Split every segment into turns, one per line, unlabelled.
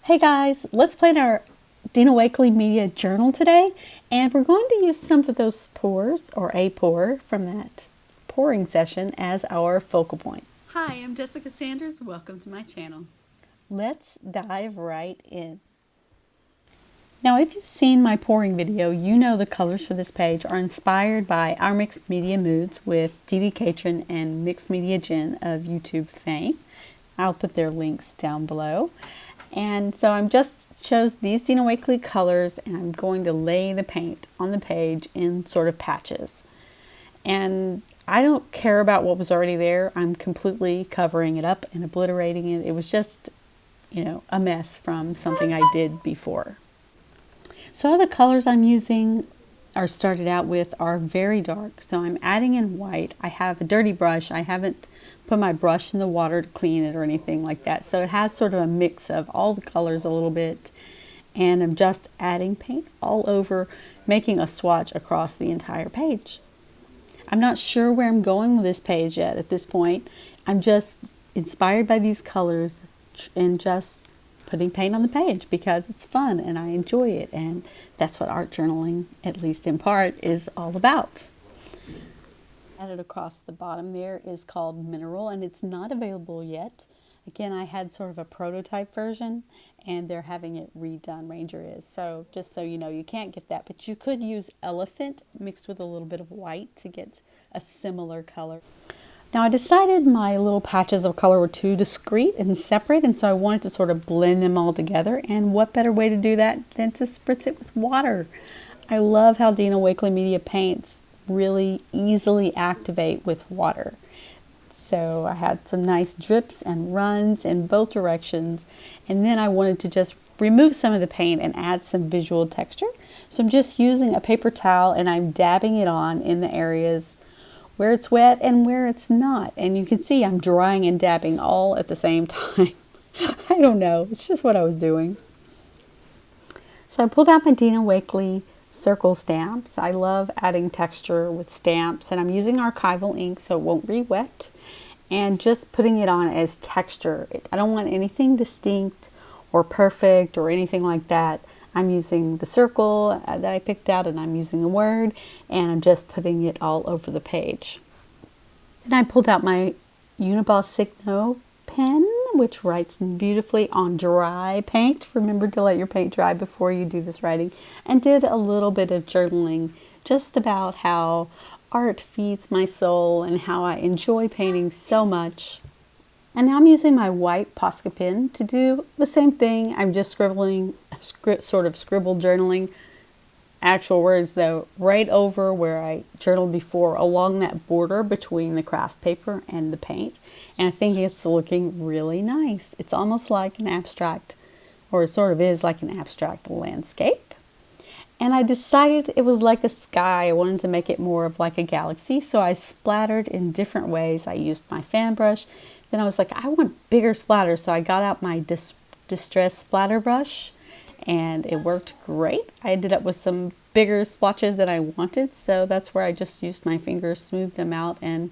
Hey guys, let's plan our Dina Wakley Media Journal today, and we're going to use some of those pores, or a pore, from that pouring session as our focal point.
Hi, I'm Jessica Sanders. Welcome to my channel.
Let's dive right in. Now, if you've seen my pouring video, you know the colors for this page are inspired by our mixed media moods with DeeDee Catron and MixedMedia Jenn of YouTube fame. I'll put their links down below. And so I'm just chose these Dina Wakley colors, and I'm going to lay the paint on the page in sort of patches. And I don't care about what was already there. I'm completely covering it up and obliterating it. It was just, a mess from something I did before. So all the colors I'm using started out with are very dark. So I'm adding in white. I have a dirty brush. I haven't put my brush in the water to clean it or anything like that. So it has sort of a mix of all the colors a little bit. And I'm just adding paint all over, making a swatch across the entire page. I'm not sure where I'm going with this page yet at this point. I'm just inspired by these colors and just putting paint on the page because it's fun and I enjoy it, and that's what art journaling, at least in part, is all about. Added across the bottom there is called Mineral, and it's not available yet. Again, I had sort of a prototype version and they're having it redone, Ranger is. So just so you know, you can't get that, but you could use Elephant mixed with a little bit of white to get a similar color. Now I decided my little patches of color were too discreet and separate, and so I wanted to sort of blend them all together, and what better way to do that than to spritz it with water. I love how Dina Wakley Media paints really easily activate with water. So I had some nice drips and runs in both directions, and then I wanted to just remove some of the paint and add some visual texture. So I'm just using a paper towel and I'm dabbing it on in the areas where it's wet and where it's not. And you can see I'm drying and dabbing all at the same time. I don't know, it's just what I was doing. So I pulled out my Dina Wakley circle stamps. I love adding texture with stamps, and I'm using archival ink so it won't re-wet, and just putting it on as texture. I don't want anything distinct or perfect or anything like that. I'm using the circle that I picked out, and I'm using the word, and I'm just putting it all over the page. Then I pulled out my Uniball Signo pen, which writes beautifully on dry paint. Remember to let your paint dry before you do this writing, and did a little bit of journaling just about how art feeds my soul and how I enjoy painting so much. And now I'm using my white Posca pen to do the same thing. I'm just scribbling, sort of scribble journaling, actual words though, right over where I journaled before, along that border between the craft paper and the paint. And I think it's looking really nice. It's almost like an abstract, or it sort of is like an abstract landscape. And I decided it was like a sky. I wanted to make it more of like a galaxy, so I splattered in different ways. I used my fan brush. Then I was like, I want bigger splatters, so I got out my Distress splatter brush, and it worked great. I ended up with some bigger splotches than I wanted, so that's where I just used my fingers, smoothed them out, and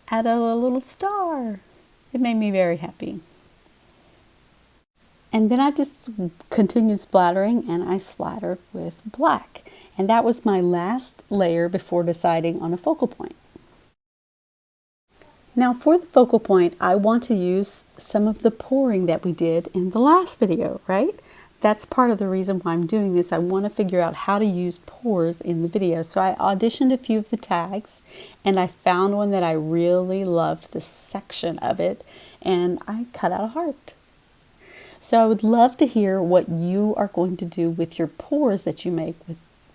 added a little star. It made me very happy. And then I just continued splattering, and I splattered with black. And that was my last layer before deciding on a focal point. Now for the focal point, I want to use some of the pouring that we did in the last video, right? That's part of the reason why I'm doing this. I want to figure out how to use pores in the video. So I auditioned a few of the tags, and I found one that I really loved, this section of it, and I cut out a heart. So I would love to hear what you are going to do with your pores that you make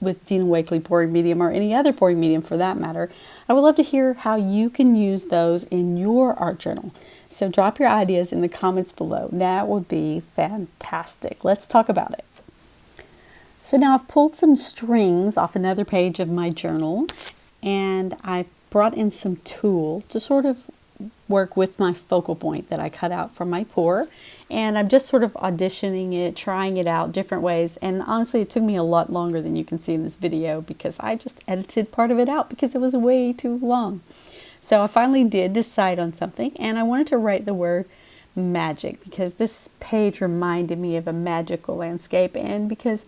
with Dina Wakley pouring medium, or any other pouring medium for that matter. I would love to hear how you can use those in your art journal. So drop your ideas in the comments below. That would be fantastic. Let's talk about it. So now I've pulled some strings off another page of my journal, and I brought in some tulle to sort of work with my focal point that I cut out from my pour, and I'm just sort of auditioning it, trying it out different ways. And honestly, it took me a lot longer than you can see in this video because I just edited part of it out because it was way too long. So I finally did decide on something, and I wanted to write the word magic, because this page reminded me of a magical landscape, and because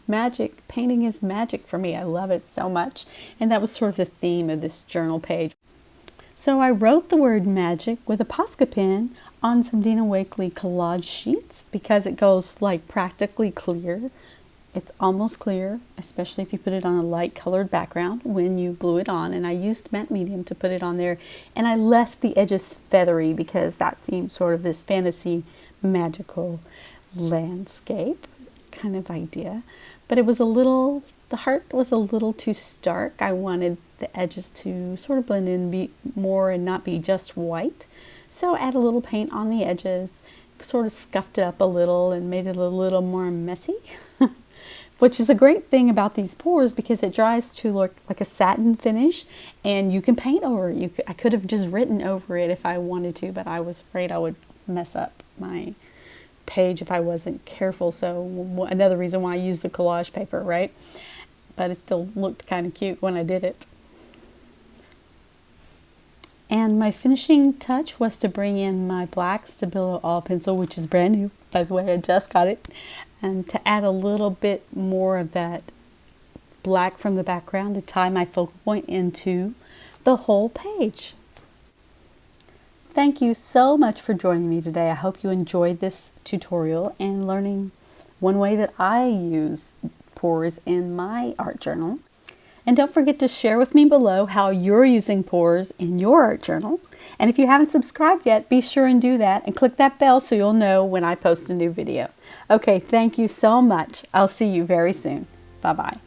painting is magic for me. I love it so much, and that was sort of the theme of this journal page. So I wrote the word magic with a Posca pen on some Dina Wakley collage sheets because it goes like practically clear. It's almost clear, especially if you put it on a light colored background when you glue it on. And I used matte medium to put it on there. And I left the edges feathery because that seemed sort of this fantasy magical landscape kind of idea. But it was the heart was a little too stark. I wanted the edges to sort of blend in, be more and not be just white. So add a little paint on the edges, sort of scuffed it up a little and made it a little more messy. Which is a great thing about these pours because it dries to look like a satin finish and you can paint over it. I could have just written over it if I wanted to, but I was afraid I would mess up my page if I wasn't careful. So another reason why I used the collage paper, right? But it still looked kind of cute when I did it. And my finishing touch was to bring in my black Stabilo All pencil, which is brand new, by the way, I just got it. And to add a little bit more of that black from the background to tie my focal point into the whole page. Thank you so much for joining me today. I hope you enjoyed this tutorial and learning one way that I use pours in my art journal. And don't forget to share with me below how you're using pours in your art journal. And if you haven't subscribed yet, be sure and do that and click that bell so you'll know when I post a new video. Okay, thank you so much. I'll see you very soon. Bye-bye.